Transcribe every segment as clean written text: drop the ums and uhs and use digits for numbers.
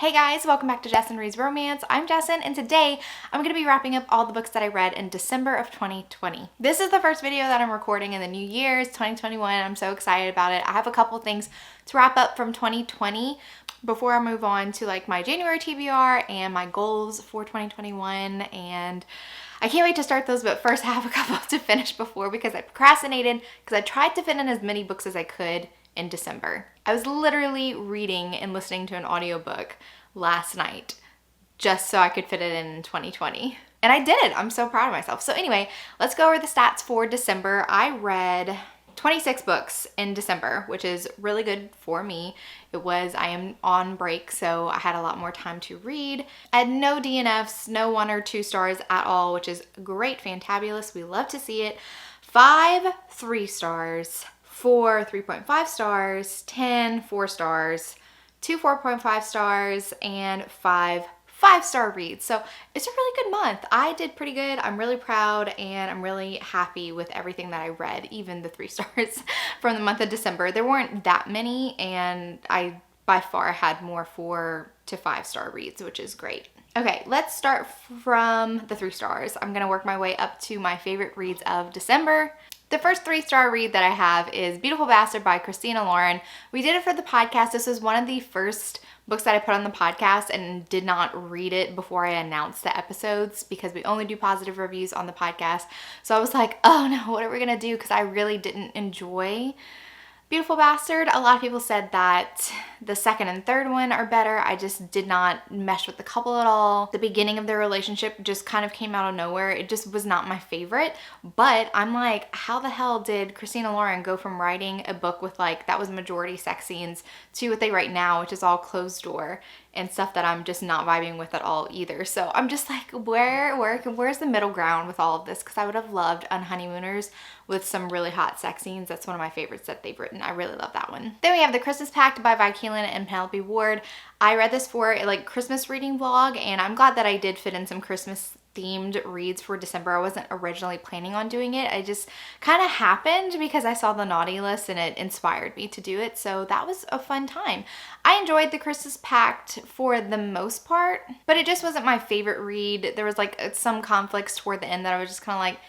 Hey guys, welcome back to Jessin Reads Romance. I'm Jessin, and today I'm going to be wrapping up all the books that I read in December of 2020. This is the first video that I'm recording in the new year's 2021. I'm so excited about it. I have a couple things to wrap up from 2020 before I move on to like my January TBR and my goals for 2021, and I can't wait to start those, but first I have a couple to finish before because I procrastinated because I tried to fit in as many books as I could in December. I was literally reading and listening to an audiobook last night just so I could fit it in 2020. And I did it. I'm so proud of myself. So anyway, let's go over the stats for December. I read 26 books in December, which is really good for me. I am on break, so I had a lot more time to read. I had no DNFs, no 1 or 2 stars at all, which is great, fantabulous. We love to see it. 5 3 stars, 4 3.5 stars, 10 4 stars, 2 4.5 stars, and 5 5-star reads. So it's a really good month. I did pretty good. I'm really proud and I'm really happy with everything that I read, even the 3 stars from the month of December. There weren't that many, and I by far had more 4 to 5-star reads, which is great. Okay, let's start from the 3 stars. I'm gonna work my way up to my favorite reads of December. The first 3-star read that I have is Beautiful Bastard by Christina Lauren. We did it for the podcast. This was one of the first books that I put on the podcast and did not read it before I announced the episodes because we only do positive reviews on the podcast. So I was like, oh no, what are we gonna do? Because I really didn't enjoy Beautiful Bastard. A lot of people said that the second and third one are better. I just did not mesh with the couple at all. The beginning of their relationship just kind of came out of nowhere. It just was not my favorite. But I'm like, how the hell did Christina Lauren go from writing a book with like, that was majority sex scenes, to what they write now, which is all closed door and stuff that I'm just not vibing with at all either. So I'm just like, where's the middle ground with all of this? Because I would have loved Unhoneymooners with some really hot sex scenes. That's one of my favorites that they've written. I really love that one. Then we have The Christmas Pact by Vi Keelan and Penelope Ward. I read this for a like Christmas reading vlog, and I'm glad that I did fit in some Christmas themed reads for December. I wasn't originally planning on doing it. I just kind of happened because I saw the naughty list and it inspired me to do it. So that was a fun time. I enjoyed The Christmas Pact for the most part, but it just wasn't my favorite read. There was like some conflicts toward the end that I was just kind of like,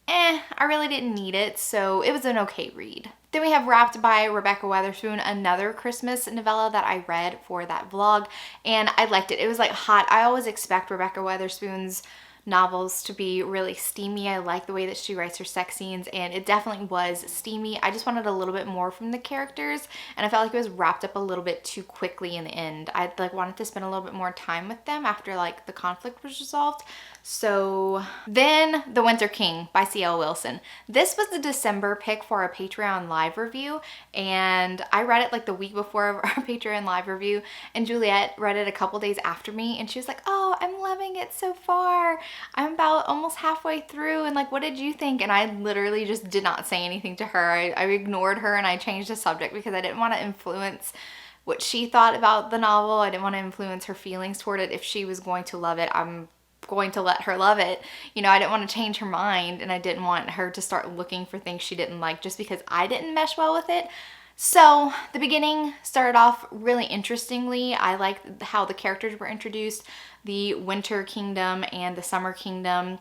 I really didn't need it. So it was an okay read. Then we have Wrapped by Rebecca Weatherspoon, another Christmas novella that I read for that vlog, and I liked it. It was like hot. I always expect Rebecca Weatherspoon's novels to be really steamy. I like the way that she writes her sex scenes, and it definitely was steamy. I just wanted a little bit more from the characters, and I felt like it was wrapped up a little bit too quickly in the end. I like wanted to spend a little bit more time with them after like the conflict was resolved. So then The Winter King by C.L. Wilson. This was the December pick for our Patreon live review, and I read it like the week before our Patreon live review, and Juliet read it a couple days after me, and she was like, oh, I'm loving it so far. I'm about almost halfway through, and like, what did you think? And I literally just did not say anything to her. I ignored her and I changed the subject because I didn't want to influence what she thought about the novel. I didn't want to influence her feelings toward it. If she was going to love it, I'm going to let her love it. You know, I didn't want to change her mind, and I didn't want her to start looking for things she didn't like just because I didn't mesh well with it. So the beginning started off really interestingly. I liked how the characters were introduced. The Winter Kingdom and the Summer Kingdom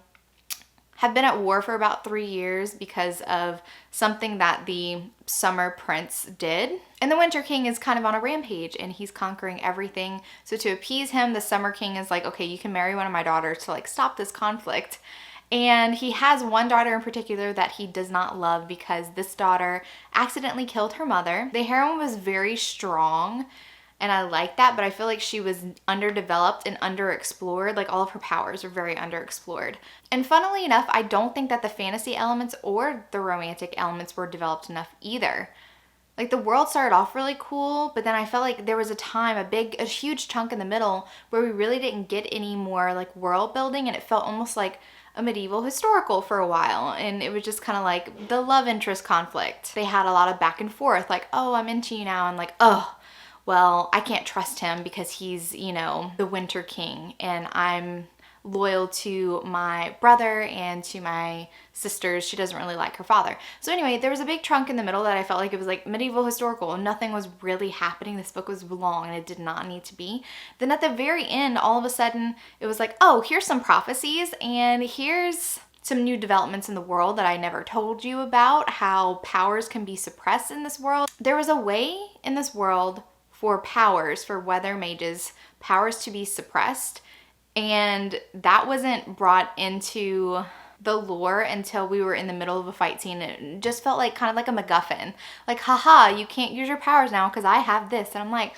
have been at war for about 3 years because of something that the Summer Prince did. And the Winter King is kind of on a rampage, and he's conquering everything. So to appease him, the Summer King is like, okay, you can marry one of my daughters to like stop this conflict. And he has one daughter in particular that he does not love because this daughter accidentally killed her mother. The heroine was very strong, and I like that, but I feel like she was underdeveloped and underexplored. Like all of her powers were very underexplored. And funnily enough, I don't think that the fantasy elements or the romantic elements were developed enough either. Like the world started off really cool, but then I felt like there was a time, a huge chunk in the middle where we really didn't get any more like world building, and it felt almost like a medieval historical for a while, and it was just kind of like the love interest conflict. They had a lot of back and forth, like, oh, I'm into you now, and like, oh, well, I can't trust him because he's, you know, the Winter King, and I'm loyal to my brother and to my sisters. She doesn't really like her father. So anyway, there was a big chunk in the middle that I felt like it was like medieval historical. Nothing was really happening. This book was long and it did not need to be. Then at the very end, all of a sudden, it was like, oh, here's some prophecies and here's some new developments in the world that I never told you about, how powers can be suppressed in this world. There was a way in this world for powers, for weather mages, powers to be suppressed, and that wasn't brought into the lore until we were in the middle of a fight scene. It just felt like kind of like a MacGuffin. Like, haha, you can't use your powers now because I have this. And I'm like,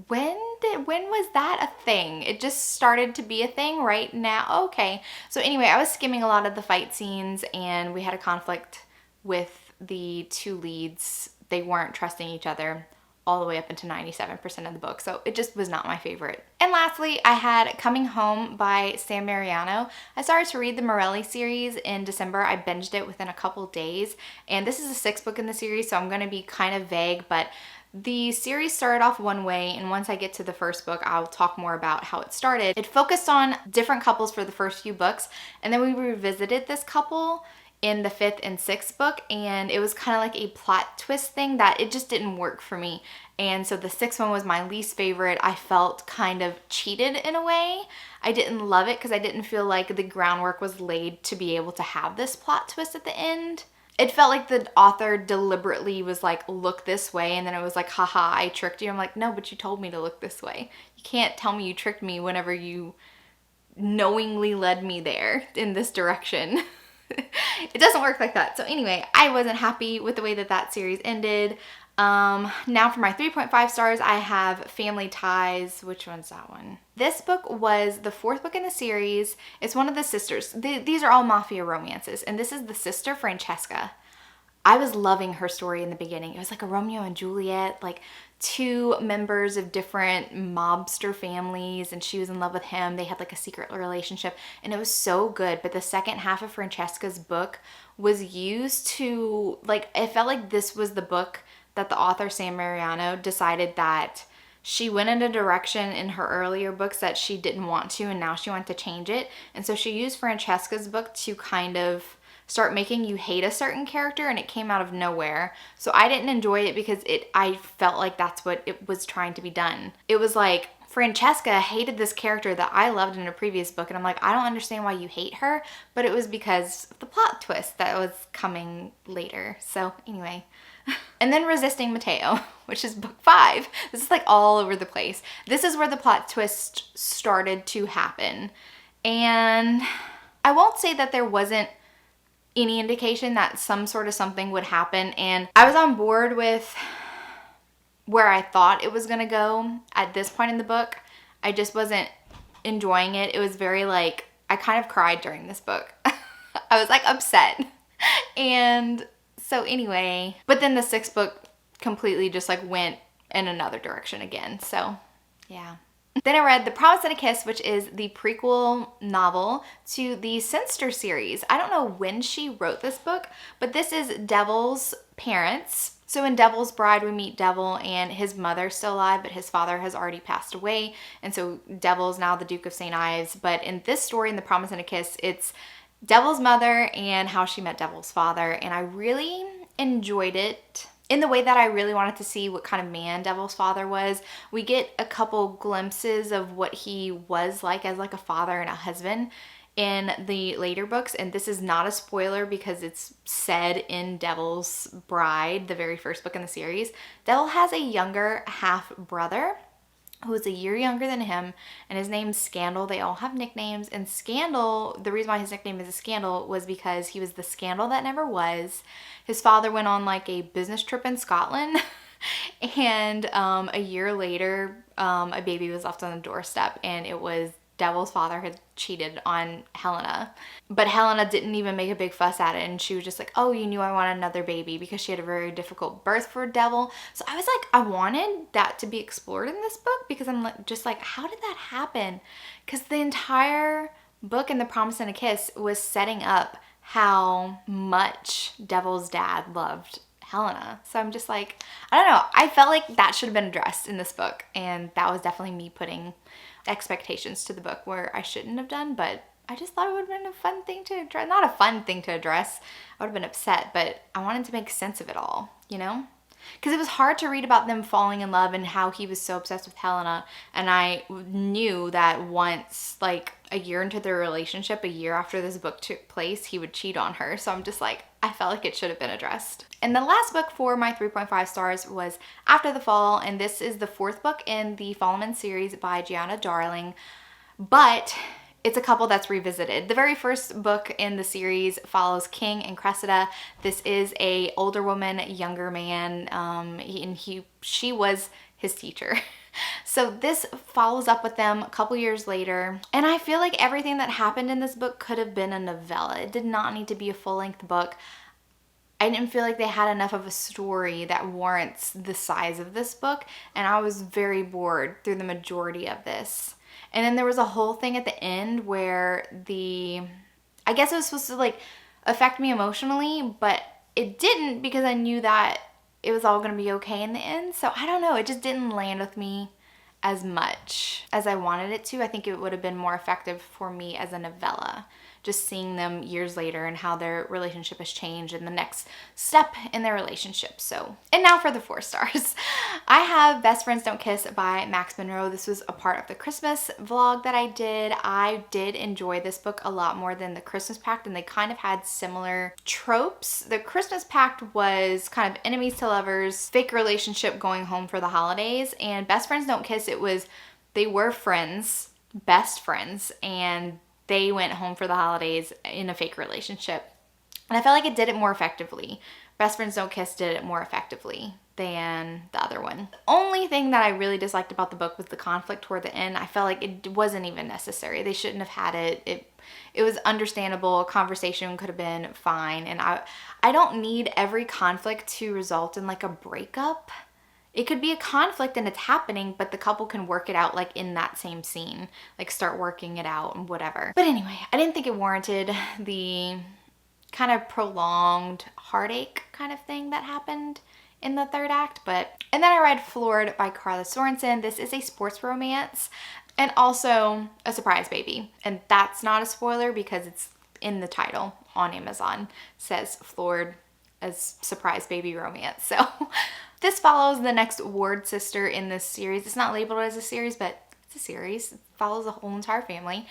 when was that a thing? It just started to be a thing right now. Okay. So anyway, I was skimming a lot of the fight scenes and we had a conflict with the two leads. They weren't trusting each other all the way up into 97% of the book. So it just was not my favorite. And lastly, I had Coming Home by Sam Mariano. I started to read the Morelli series in December. I binged it within a couple days. And this is the 6th book in the series, so I'm going to be kind of vague, but the series started off one way, and once I get to the first book, I'll talk more about how it started. It focused on different couples for the first few books, and then we revisited this couple in the 5th and 6th book, and it was kind of like a plot twist thing that it just didn't work for me. And so the 6th one was my least favorite. I felt kind of cheated in a way. I didn't love it because I didn't feel like the groundwork was laid to be able to have this plot twist at the end. It felt like the author deliberately was like, look this way, and then it was like, haha, I tricked you. I'm like, no, but you told me to look this way. You can't tell me you tricked me whenever you knowingly led me there in this direction. It doesn't work like that. So anyway, I wasn't happy with the way that that series ended. Now for my 3.5 stars, I have Family Ties. Which one's that one? This book was the 4th book in the series. It's one of the sisters. These are all mafia romances, and this is the sister, Francesca. I was loving her story in the beginning. It was like a Romeo and Juliet, like two members of different mobster families, and she was in love with him. They had like a secret relationship, and it was so good. But the second half of Francesca's book was used to, like, it felt like this was the book that the author, Sam Mariano, decided that she went in a direction in her earlier books that she didn't want to, and now she wanted to change it. And so she used Francesca's book to kind of start making you hate a certain character, and it came out of nowhere. So I didn't enjoy it because I felt like that's what it was trying to be done. It was like, Francesca hated this character that I loved in a previous book, and I'm like, I don't understand why you hate her, but it was because of the plot twist that was coming later. So anyway. And then Resisting Mateo, which is book 5. This is like all over the place. This is where the plot twist started to happen. And I won't say that there wasn't any indication that some sort of something would happen. And I was on board with where I thought it was going to go at this point in the book. I just wasn't enjoying it. It was very like, I kind of cried during this book. I was like upset. And so anyway, but then the 6th book completely just like went in another direction again. So yeah. Then I read The Promise and a Kiss, which is the prequel novel to the Sinster series. I don't know when she wrote this book, but this is Devil's parents. So in Devil's Bride, we meet Devil and his mother's still alive, but his father has already passed away. And so Devil's now the Duke of St. Ives. But in this story, in The Promise and a Kiss, it's Devil's mother and how she met Devil's father. And I really enjoyed it in the way that I really wanted to see what kind of man Devil's father was. We get a couple glimpses of what he was like as like a father and a husband in the later books. And this is not a spoiler because it's said in Devil's Bride, the very first book in the series. Devil has a younger half brother who is a year younger than him, and his name's Scandal. They all have nicknames, and Scandal, the reason why his nickname is a Scandal was because he was the scandal that never was. His father went on like a business trip in Scotland, and a year later, a baby was left on the doorstep, and it was Devil's father had cheated on Helena. But Helena didn't even make a big fuss at it, and she was just like, oh, you knew I wanted another baby, because she had a very difficult birth for Devil. So I was like, I wanted that to be explored in this book, because I'm like, just like, how did that happen? Because the entire book in The Promise and a Kiss was setting up how much Devil's dad loved Helena. So I'm just like, I don't know. I felt like that should have been addressed in this book, and that was definitely me putting expectations to the book where I shouldn't have done, but I just thought it would have been a fun thing to address. Not a fun thing to address. I would have been upset, but I wanted to make sense of it all, you know? Because it was hard to read about them falling in love and how he was so obsessed with Helena. And I knew that once, like a year into their relationship, a year after this book took place, he would cheat on her. So I'm just like, I felt like it should have been addressed. And the last book for my 3.5 stars was After the Fall. And this is the 4th book in the Fallman series by Gianna Darling. But it's a couple that's revisited. The very first book in the series follows King and Cressida. This is a older woman, younger man, she was his teacher. So this follows up with them a couple years later. And I feel like everything that happened in this book could have been a novella. It did not need to be a full-length book. I didn't feel like they had enough of a story that warrants the size of this book. And I was very bored through the majority of this. And then there was a whole thing at the end where I guess it was supposed to like affect me emotionally, but it didn't because I knew that it was all going to be okay in the end. So I don't know, it just didn't land with me as much as I wanted it to. I think it would have been more effective for me as a novella, just seeing them years later and how their relationship has changed and the next step in their relationship. So, and now for the 4 stars. I have Best Friends Don't Kiss by Max Monroe. This was a part of the Christmas vlog that I did. I did enjoy this book a lot more than the Christmas Pact, and they kind of had similar tropes. The Christmas Pact was kind of enemies to lovers, fake relationship going home for the holidays, and Best Friends Don't Kiss, they were friends, best friends, and they went home for the holidays in a fake relationship. And I felt like it did it more effectively. Best Friends Don't Kiss did it more effectively than the other one. The only thing that I really disliked about the book was the conflict toward the end. I felt like it wasn't even necessary. They shouldn't have had it. It was understandable. A conversation could have been fine. And I don't need every conflict to result in like a breakup. It could be a conflict and it's happening, but the couple can work it out like in that same scene, like start working it out and whatever. But anyway, I didn't think it warranted the kind of prolonged heartache kind of thing that happened in the 3rd act. And then I read Floored by Carla Sorensen. This is a sports romance and also a surprise baby. And that's not a spoiler because it's in the title on Amazon. It says Floored as surprise baby romance. So this follows the next Ward sister in this series. It's not labeled as a series, but it's a series. It follows the whole entire family.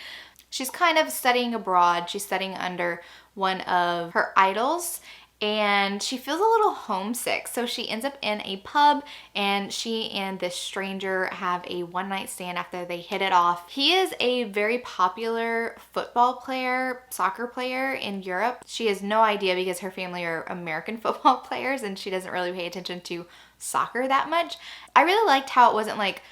She's kind of studying abroad. She's studying under one of her idols, and she feels a little homesick. So she ends up in a pub, and she and this stranger have a one-night stand after they hit it off. He is a very popular football player, soccer player in Europe. She has no idea because her family are American football players, and she doesn't really pay attention to soccer that much. I really liked how it wasn't like,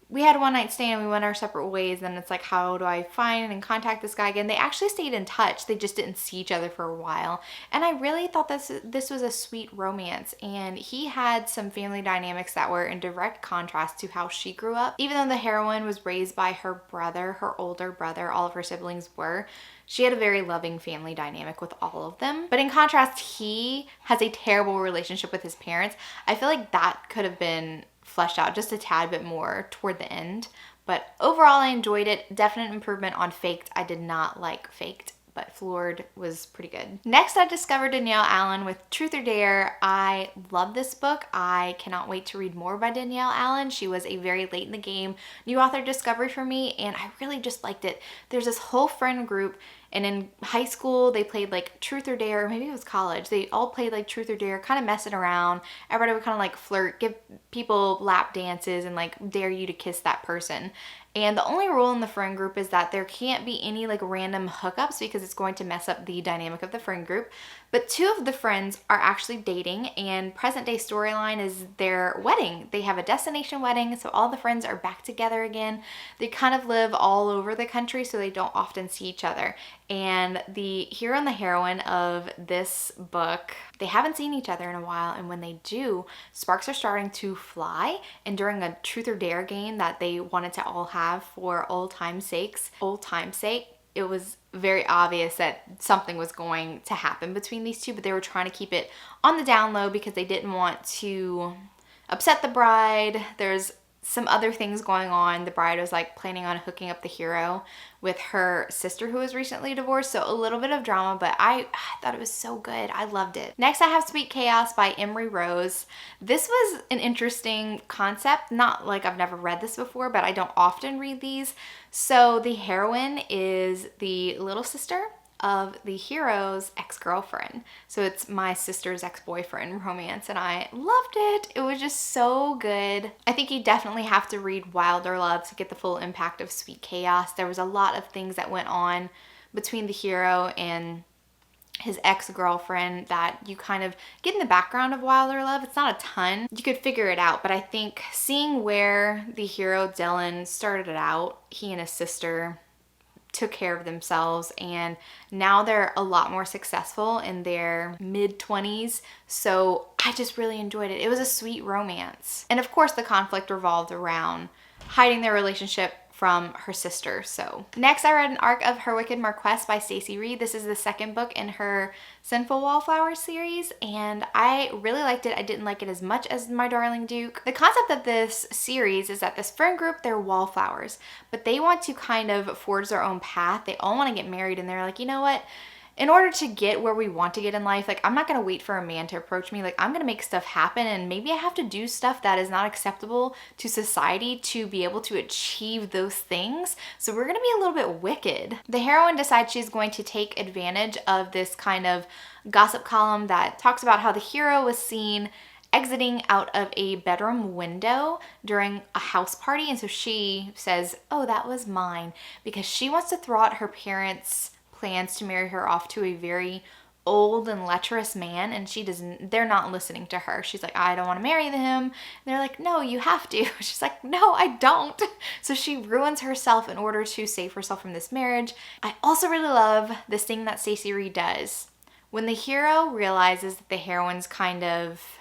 we had a one-night stand and we went our separate ways, and it's like, how do I find and contact this guy again? They actually stayed in touch. They just didn't see each other for a while. And I really thought this was a sweet romance, and he had some family dynamics that were in direct contrast to how she grew up. Even though the heroine was raised by her brother, her older brother, all of her siblings were, she had a very loving family dynamic with all of them. But in contrast, he has a terrible relationship with his parents. I feel like that could have been fleshed out just a tad bit more toward the end. But overall, I enjoyed it. Definite improvement on Faked. I did not like Faked, but Floored was pretty good. Next, I discovered Danielle Allen with Truth or Dare. I love this book. I cannot wait to read more by Danielle Allen. She was a very late in the game new author discovery for me, and I really just liked it. There's this whole friend group, and in high school, they played like Truth or Dare, or maybe it was college. They all played like Truth or Dare, kind of messing around. Everybody would kind of like flirt, give people lap dances, and like dare you to kiss that person. And the only rule in the friend group is that there can't be any like random hookups because it's going to mess up the dynamic of the friend group. But 2 of the friends are actually dating, and present day storyline is their wedding. They have a destination wedding, so all the friends are back together again. They kind of live all over the country, so they don't often see each other. And the hero and the heroine of this book, they haven't seen each other in a while, and when they do, sparks are starting to fly. And during a Truth or Dare game that they wanted to all have for old time's sake, it was very obvious that something was going to happen between these 2, but they were trying to keep it on the down low because they didn't want to upset the bride. There's some other things going on. The bride was like planning on hooking up the hero with her sister who was recently divorced. So a little bit of drama, but I thought it was so good. I loved it. Next, I have Sweet Chaos by Emery Rose. This was an interesting concept. Not like I've never read this before, but I don't often read these. So the heroine is the little sister of the hero's ex-girlfriend. So it's my sister's ex-boyfriend romance, and I loved it. It was just so good. I think you definitely have to read Wilder Love to get the full impact of Sweet Chaos. There was a lot of things that went on between the hero and his ex-girlfriend that you kind of get in the background of Wilder Love. It's not a ton. You could figure it out, but I think seeing where the hero Dylan started out, he and his sister took care of themselves, and now they're a lot more successful in their mid-20s. So I just really enjoyed it. It was a sweet romance. And of course the conflict revolved around hiding their relationship from her sister. So next, I read an arc of Her Wicked Marquess by Stacey Reed. This is the second book in her Sinful Wallflower series, and I really liked it. I didn't like it as much as My Darling Duke. The concept of this series is that this friend group, they're wallflowers, but they want to kind of forge their own path. They all want to get married, and they're like, you know what? In order to get where we want to get in life, like, I'm not going to wait for a man to approach me. Like, I'm going to make stuff happen, and maybe I have to do stuff that is not acceptable to society to be able to achieve those things. So we're going to be a little bit wicked. The heroine decides she's going to take advantage of this kind of gossip column that talks about how the hero was seen exiting out of a bedroom window during a house party. And so she says, oh, that was mine, because she wants to throw out her parents' plans to marry her off to a very old and lecherous man, and they're not listening to her. She's like, I don't want to marry him. And they're like, no, you have to. She's like, no, I don't. So she ruins herself in order to save herself from this marriage. I also really love this thing that Stacey Reed does. When the hero realizes that the heroine's kind of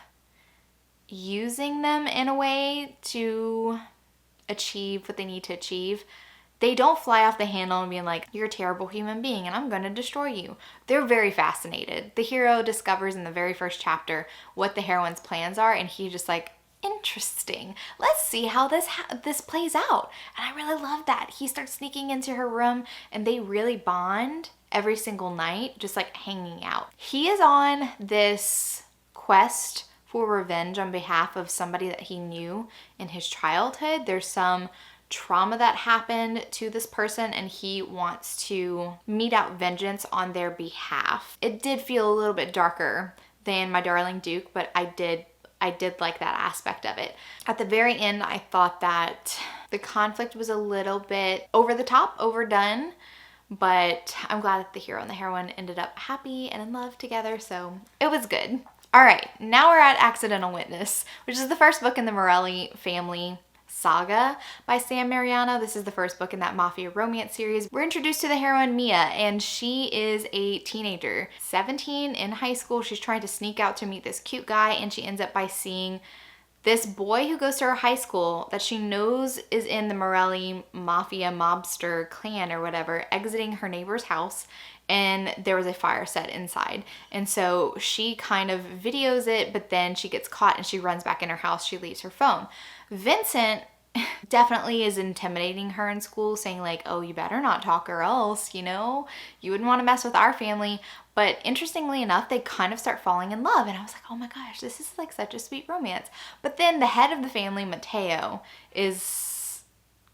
using them in a way to achieve what they need to achieve, they don't fly off the handle and be like, you're a terrible human being and I'm going to destroy you. They're very fascinated. The hero discovers in the very first chapter what the heroine's plans are, and he's just like, interesting. Let's see how this plays out. And I really love that. He starts sneaking into her room, and they really bond every single night, just like hanging out. He is on this quest for revenge on behalf of somebody that he knew in his childhood. There's some trauma that happened to this person, and he wants to mete out vengeance on their behalf. It did feel a little bit darker than My Darling Duke, but I did like that aspect of it. At the very end, I thought that the conflict was a little bit over the top, overdone, but I'm glad that the hero and the heroine ended up happy and in love together, so it was good. All right, now we're at Accidental Witness, which is the first book in the Morelli family saga by Sam Mariano. This is the first book in that mafia romance series. We're introduced to the heroine Mia, and she is a teenager, 17, in high school. She's trying to sneak out to meet this cute guy, and she ends up by seeing this boy who goes to her high school that she knows is in the Morelli mafia mobster clan or whatever, exiting her neighbor's house, and there was a fire set inside. And so she kind of videos it, but then she gets caught and she runs back in her house. She leaves her phone. Vincent definitely is intimidating her in school, saying like, oh, you better not talk or else, you know, you wouldn't want to mess with our family. But interestingly enough, they kind of start falling in love, and I was like, oh my gosh, this is like such a sweet romance. But then the head of the family, Mateo, is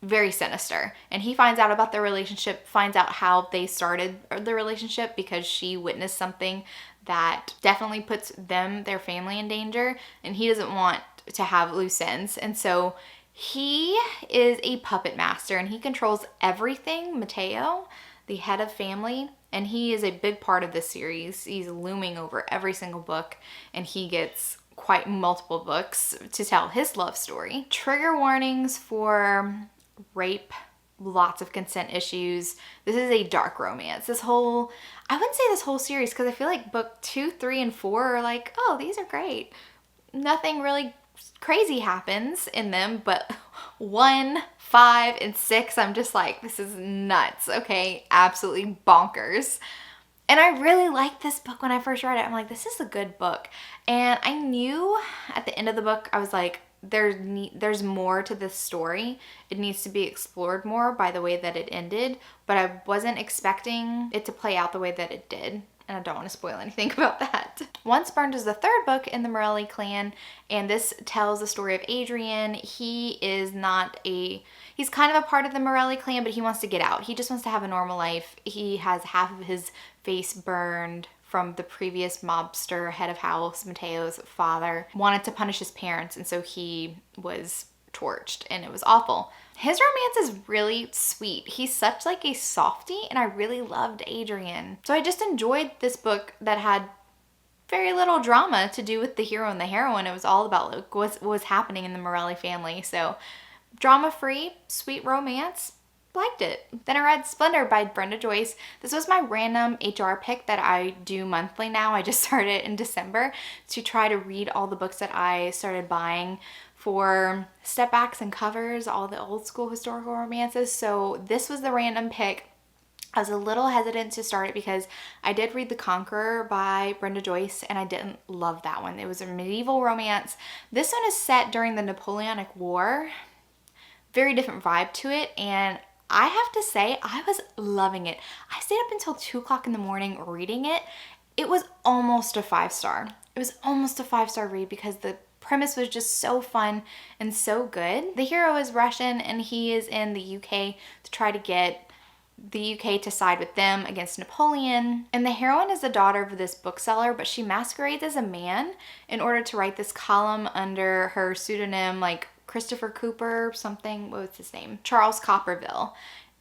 very sinister, and he finds out about their relationship, finds out how they started the relationship because she witnessed something that definitely puts their family in danger, and he doesn't want to have loose ends. And so he is a puppet master, and he controls everything, Mateo, the head of family, and he is a big part of this series. He's looming over every single book, and he gets quite multiple books to tell his love story. Trigger warnings for rape, lots of consent issues. This is a dark romance. I wouldn't say this whole series, because I feel like book 2, 3, and 4 are like, oh, these are great. Nothing really crazy happens in them, but 1, 5, and 6, I'm just like, this is nuts, okay? Absolutely bonkers. And I really liked this book when I first read it. I'm like, this is a good book. And I knew at the end of the book, I was like, there's more to this story. It needs to be explored more by the way that it ended, but I wasn't expecting it to play out the way that it did. And I don't want to spoil anything about that. Once Burned is the third book in the Morelli clan, and this tells the story of Adrian. He's kind of a part of the Morelli clan, but he wants to get out. He just wants to have a normal life. He has half of his face burned from the previous mobster head of house, Matteo's father, wanted to punish his parents, and so he was torched, and it was awful. His romance is really sweet. He's such like a softie, and I really loved Adrian. So I just enjoyed this book that had very little drama to do with the hero and the heroine. It was all about like what was happening in the Morelli family. So drama-free, sweet romance. Liked it. Then I read Splendor by Brenda Joyce. This was my random HR pick that I do monthly now. I just started in December to try to read all the books that I started buying for step backs and covers, all the old school historical romances. So this was the random pick. I was a little hesitant to start it because I did read The Conqueror by Brenda Joyce, and I didn't love that one. It was a medieval romance. This one is set during the Napoleonic War. Very different vibe to it, and I have to say, I was loving it. I stayed up until 2 o'clock in the morning reading it. It was almost a 5-star. It was almost a 5-star read because the premise was just so fun and so good. The hero is Russian, and he is in the UK to try to get the UK to side with them against Napoleon. And the heroine is the daughter of this bookseller, but she masquerades as a man in order to write this column under her pseudonym, like Christopher Cooper, something, what was his name? Charles Copperville.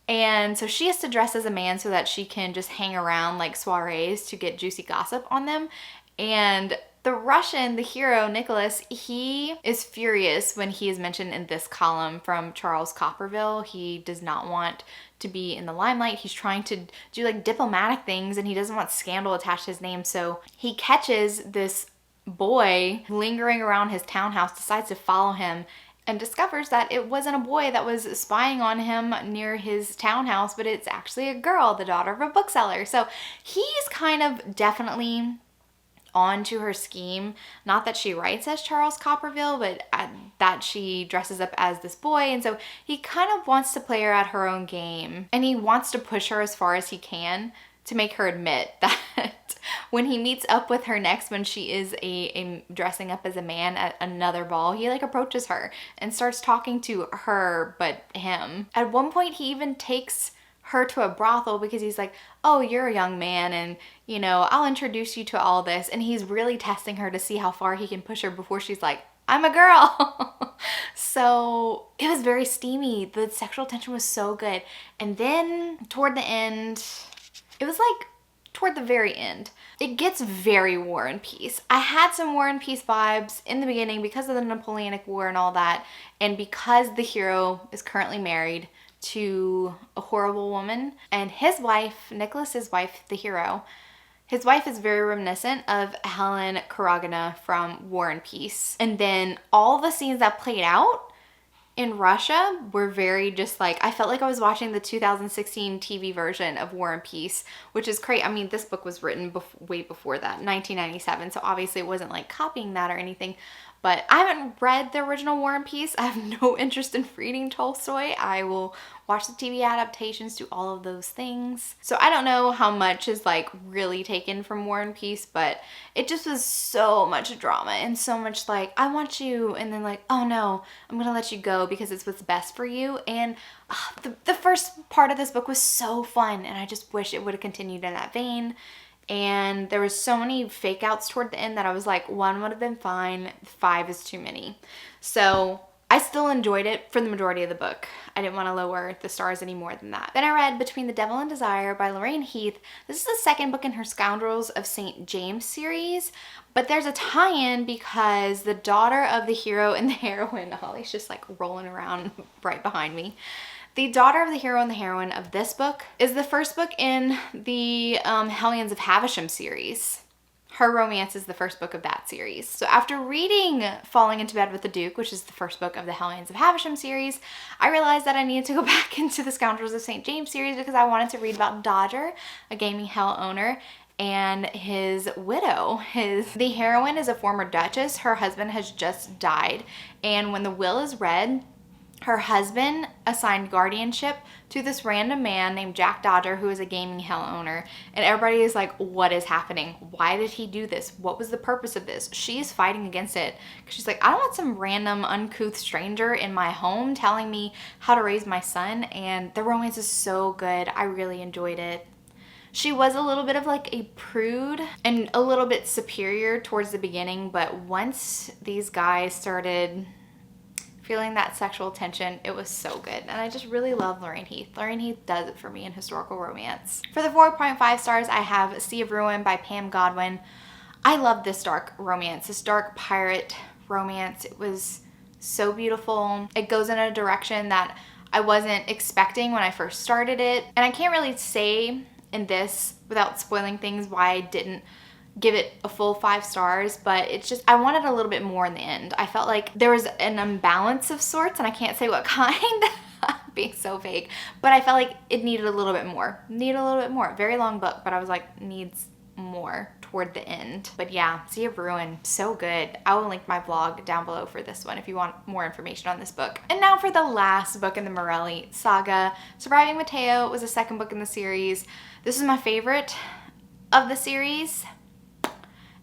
And so she has to dress as a man so that she can just hang around like soirees to get juicy gossip on them. And the Russian, the hero, Nicholas, he is furious when he is mentioned in this column from Charles Copperville. He does not want to be in the limelight. He's trying to do like diplomatic things, and he doesn't want scandal attached to his name. So he catches this boy lingering around his townhouse, decides to follow him, and discovers that it wasn't a boy that was spying on him near his townhouse, but it's actually a girl, the daughter of a bookseller. So he's kind of definitely on to her scheme. Not that she writes as Charles Copperville, but that she dresses up as this boy. And so he kind of wants to play her at her own game, and he wants to push her as far as he can to make her admit that when he meets up with her next, when she is a dressing up as a man at another ball, he like approaches her and starts talking to her, but him. At one point, he even takes her to a brothel because he's like, oh, you're a young man, and you know, I'll introduce you to all this. And he's really testing her to see how far he can push her before she's like, I'm a girl. So it was very steamy. The sexual tension was so good. And then toward the end, it was like toward the very end, it gets very War and Peace. I had some War and Peace vibes in the beginning because of the Napoleonic War and all that, and because the hero is currently married to a horrible woman, and his wife, Nicholas's wife, the hero, his wife is very reminiscent of Helen Karagina from War and Peace. And then all the scenes that played out in Russia were very just like, I felt like I was watching the 2016 TV version of War and Peace, which is crazy. I mean, this book was written way before that, 1997, so obviously it wasn't like copying that or anything. But I haven't read the original War and Peace. I have no interest in reading Tolstoy. I will watch the TV adaptations, do all of those things. So I don't know how much is like really taken from War and Peace, but it just was so much drama and so much like, I want you, and then like, oh no, I'm gonna let you go because it's what's best for you. And the first part of this book was so fun, and I just wish it would have continued in that vein. And there was so many fake outs toward the end that I was like, 1 would have been fine, 5 is too many. So I still enjoyed it for the majority of the book. I didn't want to lower the stars any more than that. Then I read Between the Devil and Desire by Lorraine Heath. This is the second book in her Scoundrels of St. James series, but there's a tie-in because the daughter of the hero and the heroine, Holly's just like rolling around right behind me. The daughter of the hero and the heroine of this book is the first book in the Hellions of Havisham series. Her romance is the first book of that series. So after reading Falling into Bed with the Duke, which is the first book of the Hellions of Havisham series, I realized that I needed to go back into the Scoundrels of St. James series because I wanted to read about Dodger, a gaming hell owner, and his widow. The heroine is a former duchess. Her husband has just died, and when the will is read, her husband assigned guardianship to this random man named Jack Dodger, who is a gaming hell owner. And everybody is like, what is happening? Why did he do this? What was the purpose of this? She's fighting against it. She's like, I don't want some random uncouth stranger in my home telling me how to raise my son. And the romance is so good. I really enjoyed it. She was a little bit of like a prude and a little bit superior towards the beginning, but once these guys started feeling that sexual tension, it was so good. And I just really love Lorraine Heath. Lorraine Heath does it for me in historical romance. For the 4.5 stars, I have Sea of Ruin by Pam Godwin. I love this dark romance, this dark pirate romance. It was so beautiful. It goes in a direction that I wasn't expecting when I first started it. And I can't really say in this, without spoiling things, why I didn't give it a full 5 stars, but it's just, I wanted a little bit more in the end. I felt like there was an imbalance of sorts, and I can't say what kind, being so vague, but I felt like it needed a little bit more. Very long book, but I was like, needs more toward the end. But yeah, Sea of Ruin, so good. I will link my vlog down below for this one if you want more information on this book. And now for the last book in the Morelli saga. Surviving Mateo was the second book in the series. This is my favorite of the series,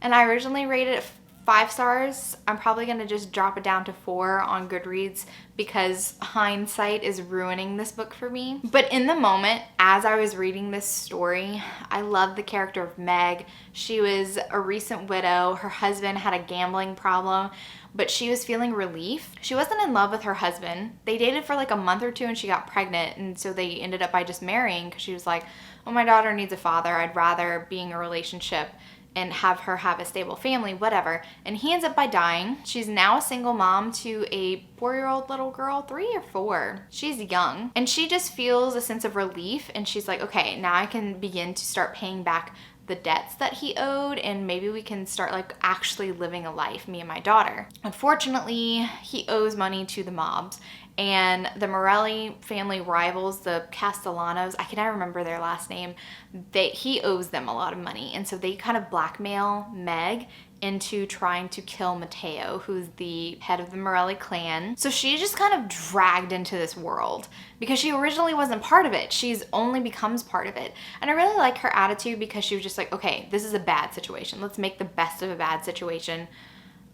and I originally rated it 5 stars. I'm probably gonna just drop it down to 4 on Goodreads because hindsight is ruining this book for me. But in the moment, as I was reading this story, I loved the character of Meg. She was a recent widow. Her husband had a gambling problem, but she was feeling relief. She wasn't in love with her husband. They dated for like a month or 2 and she got pregnant, and so they ended up by just marrying because she was like, well, my daughter needs a father. I'd rather be in a relationship and have her have a stable family, whatever. And he ends up by dying. She's now a single mom to a 4-year-old little girl, 3 or 4. She's young. And she just feels a sense of relief, and she's like, okay, now I can begin to start paying back the debts that he owed, and maybe we can start like actually living a life, me and my daughter. Unfortunately, he owes money to the mobs, and the Morelli family rivals, the Castellanos, I can never remember their last name, he owes them a lot of money, and so they kind of blackmail Meg into trying to kill Mateo, who's the head of the Morelli clan. So she's just kind of dragged into this world because she originally wasn't part of it. She's only becomes part of it. And I really like her attitude because she was just like, okay, this is a bad situation. Let's make the best of a bad situation.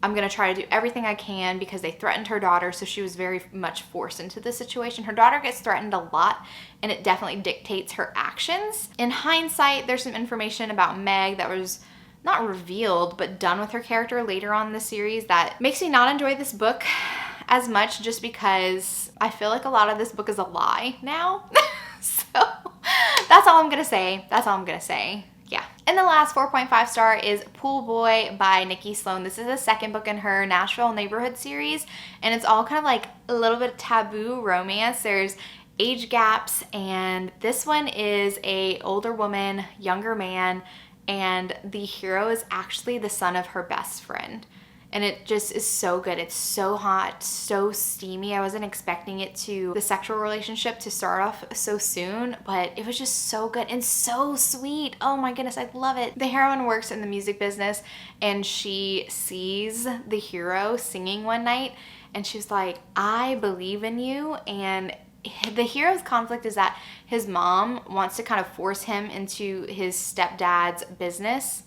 I'm gonna try to do everything I can because they threatened her daughter, so she was very much forced into this situation. Her daughter gets threatened a lot, and it definitely dictates her actions. In hindsight, there's some information about Meg that was not revealed, but done with her character later on in the series that makes me not enjoy this book as much, just because I feel like a lot of this book is a lie now. So that's all I'm gonna say. Yeah. And the last 4.5 star is Pool Boy by Nikki Sloan. This is the second book in her Nashville Neighborhood series, and it's all kind of like a little bit of taboo romance. There's age gaps, and this one is a older woman, younger man, and the hero is actually the son of her best friend. And it just is so good. It's so hot, so steamy. I wasn't expecting the sexual relationship to start off so soon, but it was just so good and so sweet. Oh my goodness, I love it. The heroine works in the music business, and she sees the hero singing one night, and she's like, I believe in you. And the hero's conflict is that his mom wants to kind of force him into his stepdad's business,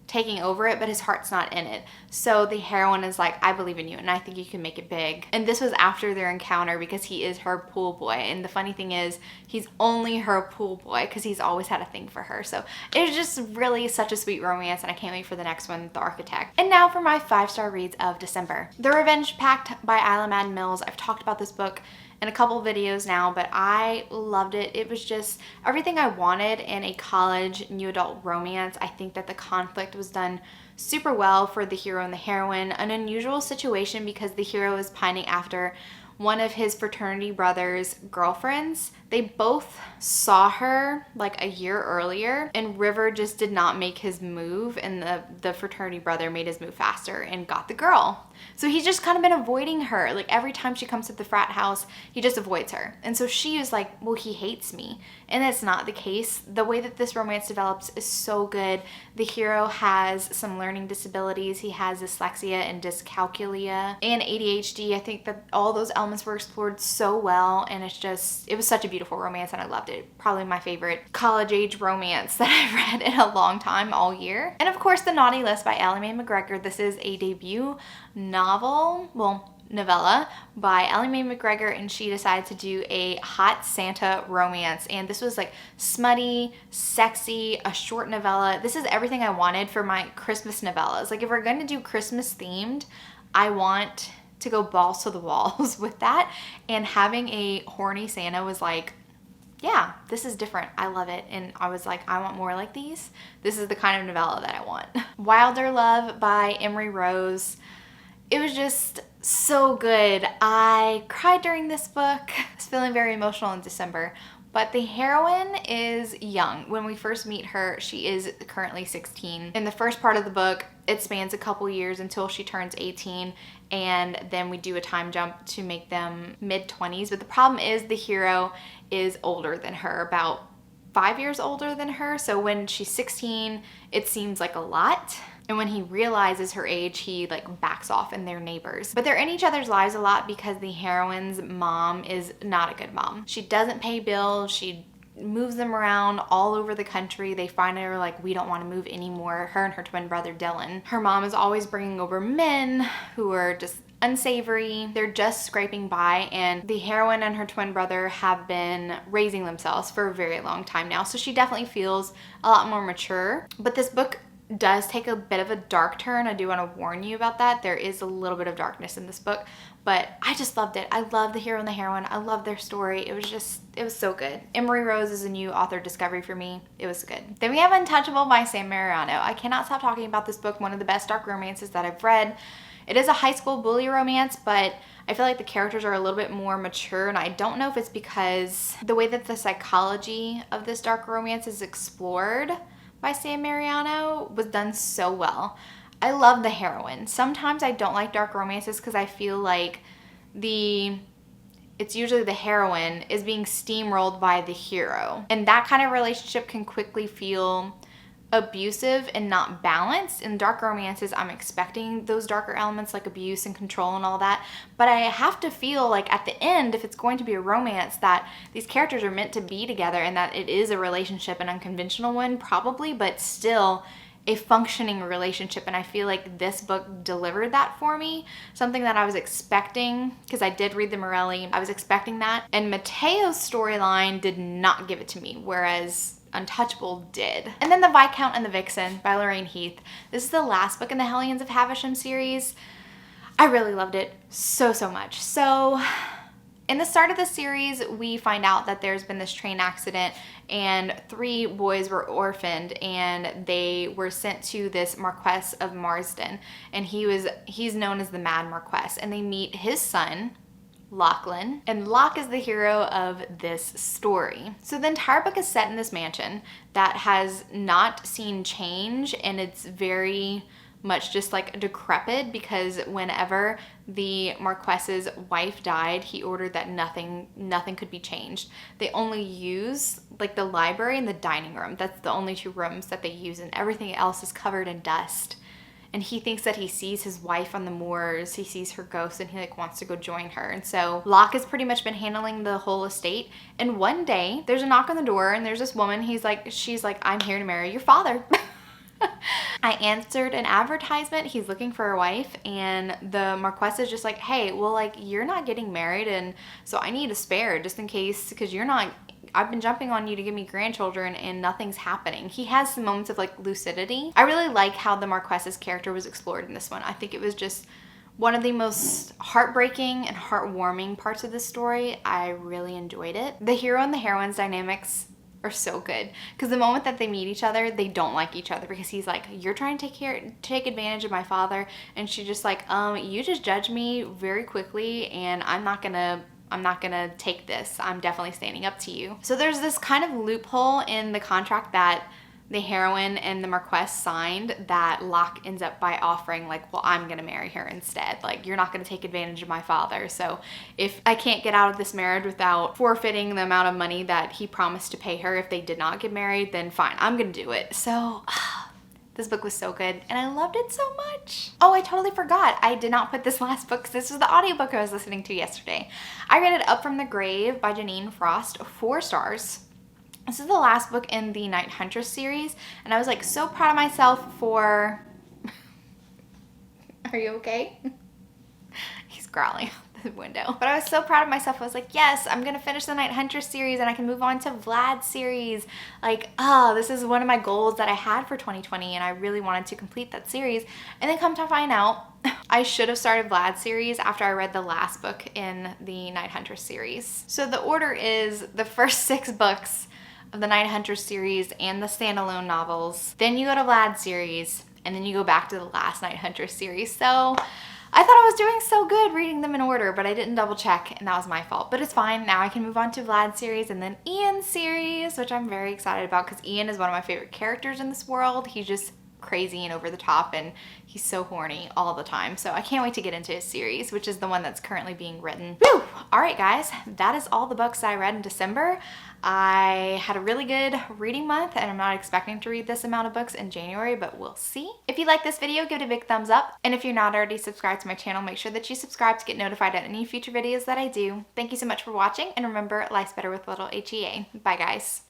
taking over it, but his heart's not in it. So the heroine is like, I believe in you, and I think you can make it big. And this was after their encounter because he is her pool boy. And the funny thing is, he's only her pool boy because he's always had a thing for her. So it was just really such a sweet romance, and I can't wait for the next one, The Architect. And now for my 5-star reads of December. The Revenge Pact by Isla Madden Mills. I've talked about this book in a couple videos now, but I loved it. It was just everything I wanted in a college new adult romance. I think that the conflict was done super well for the hero and the heroine. An unusual situation because the hero is pining after one of his fraternity brother's girlfriends. They both saw her like a year earlier, and River just did not make his move, and the fraternity brother made his move faster and got the girl. So he's just kind of been avoiding her. Like every time she comes to the frat house, he just avoids her. And so she is like, well, he hates me. And that's not the case. The way that this romance develops is so good. The hero has some learning disabilities. He has dyslexia and dyscalculia and ADHD. I think that all those elements were explored so well, and it was such a beautiful romance, and I loved it. Probably my favorite college age romance that I've read in a long time, all year. And of course, The Naughty List by Ellie Mae McGregor. This is a debut novella by Ellie Mae McGregor, and she decided to do a hot Santa romance. And this was like smutty, sexy, a short novella. This is everything I wanted for my Christmas novellas. Like if we're going to do Christmas themed, I want to go balls to the walls with that. And having a horny Santa was like, yeah, this is different. I love it. And I was like, I want more like these. This is the kind of novella that I want. Wilder Love by Emery Rose. It was just so good. I cried during this book. I was feeling very emotional in December. But the heroine is young. When we first meet her, she is currently 16. In the first part of the book, it spans a couple years until she turns 18, and then we do a time jump to make them mid-20s. But the problem is the hero is older than her, about 5 years older than her. So when she's 16, it seems like a lot. And when he realizes her age, he like backs off, and they're neighbors. But they're in each other's lives a lot because the heroine's mom is not a good mom. She doesn't pay bills. She moves them around all over the country. They find her like, we don't want to move anymore. Her and her twin brother, Dylan. Her mom is always bringing over men who are just unsavory. They're just scraping by, and the heroine and her twin brother have been raising themselves for a very long time now. So she definitely feels a lot more mature. But this book does take a bit of a dark turn. I do want to warn you about that. There is a little bit of darkness in this book, but I just loved it. I love the hero and the heroine. I love their story. It was so good. Emery Rose is a new author discovery for me. It was good. Then we have Untouchable by Sam Mariano. I cannot stop talking about this book. One of the best dark romances that I've read. It is a high school bully romance, but I feel like the characters are a little bit more mature, and I don't know if it's because the way that the psychology of this dark romance is explored by Sam Mariano was done so well. I love the heroine. Sometimes I don't like dark romances because I feel like it's usually the heroine is being steamrolled by the hero. And that kind of relationship can quickly feel abusive and not balanced. In dark romances, I'm expecting those darker elements like abuse and control and all that, but I have to feel like at the end, if it's going to be a romance, that these characters are meant to be together and that it is a relationship, an unconventional one probably, but still a functioning relationship. And I feel like this book delivered that for me, something that I was expecting, because I did read the Morelli. I was expecting that, and Mateo's storyline did not give it to me, whereas Untouchable did. And then The Viscount and the Vixen by Lorraine Heath. This is the last book in the Hellions of Havisham series. I really loved it so much. So in the start of the series, we find out that there's been this train accident and 3 boys were orphaned, and they were sent to this Marquess of Marsden, and he's known as the Mad Marquess, and they meet his son, Lachlan, and Locke is the hero of this story. So the entire book is set in this mansion that has not seen change, and it's very much just like decrepit, because whenever the Marquess's wife died, he ordered that nothing could be changed. They only use like the library and the dining room. That's the only 2 rooms that they use, and everything else is covered in dust. And he thinks that he sees his wife on the moors, he sees her ghost, and he like wants to go join her. And so Locke has pretty much been handling the whole estate. And one day there's a knock on the door, and there's this woman. She's like, I'm here to marry your father. I answered an advertisement. He's looking for a wife, and the Marquess is just like, hey, well, like, you're not getting married, and so I need a spare just in case, because I've been jumping on you to give me grandchildren and nothing's happening. He has some moments of like lucidity. I really like how the Marquess's character was explored in this one. I think it was just one of the most heartbreaking and heartwarming parts of the story. I really enjoyed it. The hero and the heroine's dynamics are so good, because the moment that they meet each other, they don't like each other, because he's like, you're trying to take advantage of my father, and she's just like, you just judge me very quickly, and I'm not gonna take this. I'm definitely standing up to you. So there's this kind of loophole in the contract that the heroine and the Marquess signed, that Locke ends up by offering like, well, I'm gonna marry her instead. Like, you're not gonna take advantage of my father. So if I can't get out of this marriage without forfeiting the amount of money that he promised to pay her if they did not get married, then fine, I'm gonna do it. So this book was so good and I loved it so much. Oh, I totally forgot. I did not put this last book because this was the audiobook I was listening to yesterday. I read it Up from the Grave by Janine Frost, 4 stars. This is the last book in the Night Huntress series and I was like so proud of myself for... Are you okay? He's growling out the window. But I was so proud of myself. I was like, yes, I'm gonna finish the Night Huntress series and I can move on to Vlad's series. Like, oh, this is one of my goals that I had for 2020 and I really wanted to complete that series. And then come to find out, I should have started Vlad's series after I read the last book in the Night Huntress series. So the order is the first 6 books of the Night Huntress series and the standalone novels. Then you go to Vlad's series and then you go back to the last Night Huntress series. So I thought I was doing so good reading them in order, but I didn't double check and that was my fault. But it's fine. Now I can move on to Vlad's series and then Ian's series, which I'm very excited about because Ian is one of my favorite characters in this world. He's just crazy and over the top and he's so horny all the time. So I can't wait to get into his series, which is the one that's currently being written. Whew! All right, guys, that is all the books that I read in December. I had a really good reading month and I'm not expecting to read this amount of books in January, but we'll see. If you like this video, give it a big thumbs up. And if you're not already subscribed to my channel, make sure that you subscribe to get notified of any future videos that I do. Thank you so much for watching and remember, life's better with little HEA. Bye, guys.